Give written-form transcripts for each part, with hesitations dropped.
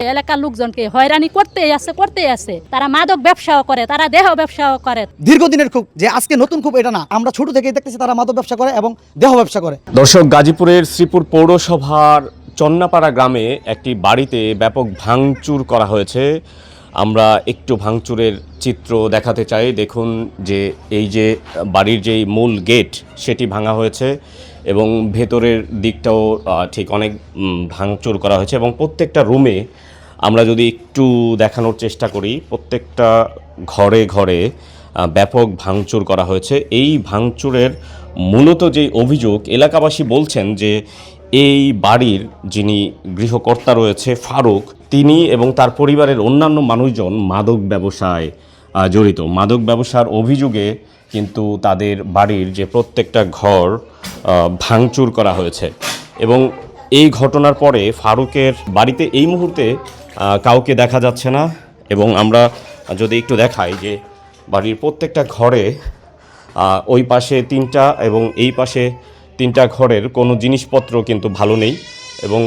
এলাকার লোকজনকে হয়রানি করতেই আছে তারা মাদক ব্যবসাও করে, তারা দেহ ব্যবসাও করে। দীর্ঘদিনের খুব যে আজকে নতুন খুব এটা না, আমরা ছোট থেকেই দেখতেছি তারা মাদক ব্যবসা করে এবং দেহ ব্যবসা করে। দর্শক, গাজীপুরের শ্রীপুর পৌরসভার চন্নাপাড়া গ্রামে একটি বাড়িতে ব্যাপক ভাঙচুর করা হয়েছে। আমরা একটু ভাঙচুরের চিত্র দেখাতে চাই। দেখুন যে এই যে বাড়ির যেই মূল গেট সেটি ভাঙা হয়েছে এবং ভেতরের দিকটাও ঠিক অনেক ভাঙচুর করা হয়েছে এবং প্রত্যেকটা রুমে আমরা যদি একটু দেখানোর চেষ্টা করি, প্রত্যেকটা ঘরে ঘরে ব্যাপক ভাঙচুর করা হয়েছে। এই ভাঙচুরের মূলত যে অভিযোগ, এলাকাবাসী বলছেন যে এই বাড়ির যিনি গৃহকর্তা রয়েছে ফারুক, তিনি এবং তার পরিবারের অন্যান্য মানুষজন মাদক ব্যবসায় জড়িত। মাদক ব্যবসার অভিযোগে কিন্তু তাদের বাড়ির যে প্রত্যেকটা ঘর ভাঙচুর করা হয়েছে এবং এই ঘটনার পরে ফারুকের বাড়িতে এই মুহূর্তে কাউকে দেখা যাচ্ছে না। এবং আমরা যদি একটু দেখাই যে বাড়ির প্রত্যেকটা ঘরে ওই পাশে 3টা এবং এই পাশে 3টা ঘরের কোনো জিনিসপত্র কিন্তু ভালো নেই এবং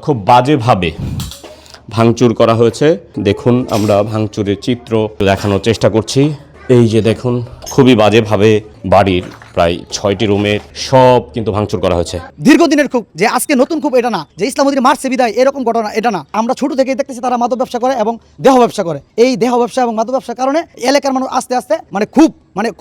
খুব বাজেভাবে ভাঙচুর করা হয়েছে। দেখুন, আমরা ভাঙচুরের চিত্র দেখানোর চেষ্টা করছি। এই যে দেখুন, খুবই বাজেভাবে বাড়ির প্রায় 6টি রুমের সব কিন্তু ভাঙচুর করা হয়েছে। দীর্ঘদিনের খুব যে আজকে নতুন খুব এটা না, যে ইসলামউদ্দিন মারছে বিদায় এরকম ঘটনা এটা না, আমরা ছোট থেকেই দেখতেছি তারা মাদক ব্যবসা করে এবং দেহ ব্যবসা করে। এই দেহ ব্যবসা এবং মাদক ব্যবসার কারণে এলাকার মানুষ আস্তে আস্তে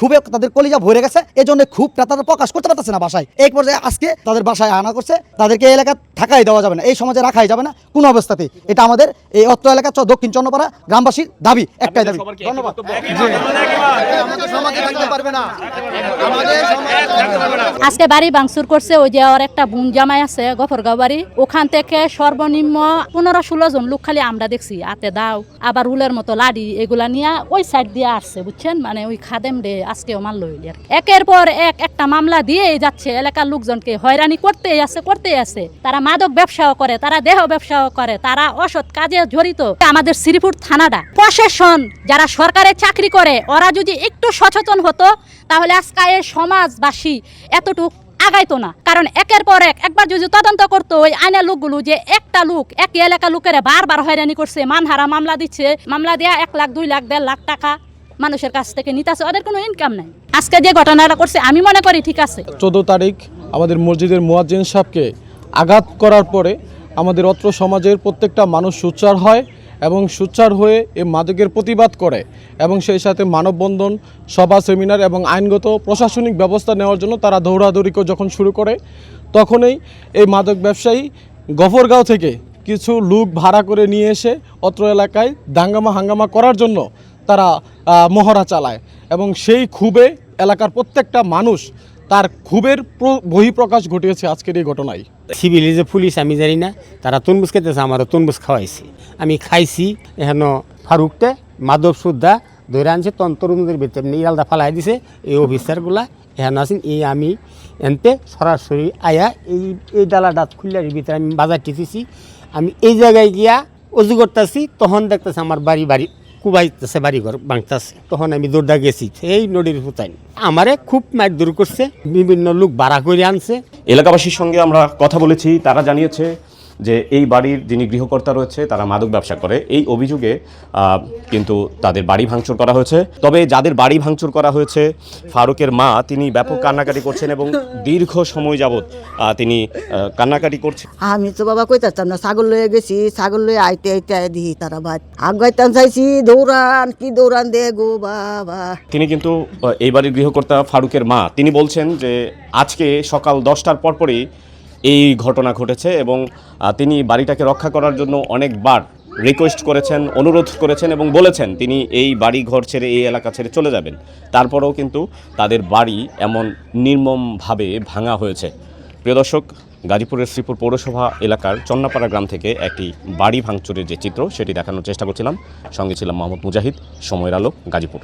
খুবই তাদের কলিজা ভরে গেছে। এই জন্য খুব তারা প্রকাশ করতে পারতেছে না বাসায়। এই পর্যায়ে আজকে তাদের বাসায় আনা করছে, তাদেরকে এলাকা থাকাই দেওয়া যাবে না, এই সমাজে রাখাই যাবে না কোনো অবস্থাতেই। এটা আমাদের এই অত্র এলাকা দক্ষিণ চন্নপাড়া গ্রামবাসীর দাবি, একটাই দাবি। ধন্যবাদ। আজকে বাড়ি ভাঙচুর করছে, ওই যে ওর একটা বোন জামাই আছে গফরগাঁও বাড়ি, ওখান থেকে সর্বনিম্ন 15-16 জন লোক খালি আমরা দেখছি, হাতে দাও আবার উলের মতো লাডি এগুলা নিয়ে ওই সাইড দিয়ে আসছে, বুঝছেন, মানে ওই খাদেম রে আজকেও মারলো। একের পর একটা মামলা দিয়েই যাচ্ছে, এলাকার লোকজনকে হয়রানি করতেই আছে তারা মাদক ব্যবসাও করে, তারা দেহ ব্যবসাও করে, তারা অসৎ কাজে জড়িত। আমাদের শ্রীপুর থানাটা প্রশাসন যারা সরকারের চাকরি করে ওরা যদি একটু সচেতন হতো তাহলে আজকে সমাজবাসী এতটুকু আগাইতো না। কারণ একের পর একবার যদি তদন্ত করতো ওই আইনের লোকগুলো যে একটা লোক একই এলাকার লোকেরা বারবার হয়রানি করছে, মানহারা মামলা দিচ্ছে, মামলা দেয়া 1 লাখ 2 লাখ 1.5 লাখ টাকা মানুষের কাছ থেকে নিতেছে, ওদের কোনো ইনকাম নাই। আজকে যে ঘটনাটা করছে আমি মনে করি ঠিক আছে। 14 তারিখ আমাদের মসজিদের মুয়াজ্জিন সাহেবকে আঘাত করার পরে আমাদের অত্র সমাজের প্রত্যেকটা মানুষ সোচ্চার হয় এবং সোচ্চার হয়ে এই মাদকের প্রতিবাদ করে এবং সেই সাথে মানববন্ধন, সভা, সেমিনার এবং আইনগত প্রশাসনিক ব্যবস্থা নেওয়ার জন্য তারা দৌড়াদৌড়ি যখন শুরু করে, তখনই এই মাদক ব্যবসায়ী গফরগাঁও থেকে কিছু লোক ভাড়া করে নিয়ে এসে অত্র এলাকায় হাঙ্গামা করার জন্য তারা মহড়া চালায় এবং সেই ক্ষোভে এলাকার প্রত্যেকটা মানুষ তার ক্ষোভের বহিঃপ্রকাশ ঘটিয়েছে আজকের এই ঘটনায়। সিভিল যে পুলিশ আমি জানি না, তারা তরমুজ খেতেছে, আমারও তরমুজ খাওয়াইছি, আমি খাইছি। এখন ফারুকতে মাদক সুদ্ধা ধরে আনছে, তরমুজের ভিতরে ইরালদা ফালাই দিছে এই অফিসারগুলা। এখন আছেন এই আমি এনতে সরাসরি আয়া এই ডালাটা খুললার ভিতরে আমি বাজার টিপেছি, আমি এই জায়গায় গিয়া অজু করতেছি, তখন দেখতেছে আমার বাড়ি কুবাইতেছে, বাড়িঘর ভাঙতেছে। তখন আমি দৌড়া গেছি এই নদীর ফুতাই, আমারে খুব মারধর করছে, বিভিন্ন লোক ভাড়া করে আনছে। এলাকাবাসীর সঙ্গে আমরা কথা বলেছি, তারা জানিয়েছে যে এই বাড়ির যিনি গৃহকর্তা রয়েছে তারা মাদক ব্যবসা করে। এই অভিযোগে কিন্তু তাদের বাড়ি ভাঙচুর করা হয়েছে। তবে যাদের বাড়ি ভাঙচুর করা হয়েছে, ফারুকের মা তিনি ব্যাপক কান্নাকাটি করছেন এবং দীর্ঘ সময় যাবৎ তিনি কান্নাকাটি করছেন। আমি তো বাবা কইতাম না, ছাগল লয়ে গেছি, ছাগল লয়ে আইতে দিই তারা ভাই আগাইতাম চাইছি, দৌড়ান দে গো বাবা। তিনি কিন্তু এই বাড়ির গৃহকর্তা ফারুকের মা, তিনি বলছেন যে আজকে সকাল 10টার পরপরই এই ঘটনা ঘটেছে এবং তিনি বাড়িটাকে রক্ষা করার জন্য অনেকবার রিকোয়েস্ট করেছেন, অনুরোধ করেছেন এবং বলেছেন তিনি এই বাড়ি ঘর ছেড়ে এই এলাকা ছেড়ে চলে যাবেন। তারপরেও কিন্তু তাদের বাড়ি এমন নির্মমভাবে ভাঙা হয়েছে। প্রিয় দর্শক, গাজীপুরের শ্রীপুর পৌরসভা এলাকার চন্নাপাড়া গ্রাম থেকে একটি বাড়ি ভাঙচুরের যে চিত্র সেটি দেখানোর চেষ্টা করছিলাম। সঙ্গে ছিলাম মোহাম্মদ মুজাহিদ, সময়ের আলো, গাজীপুর।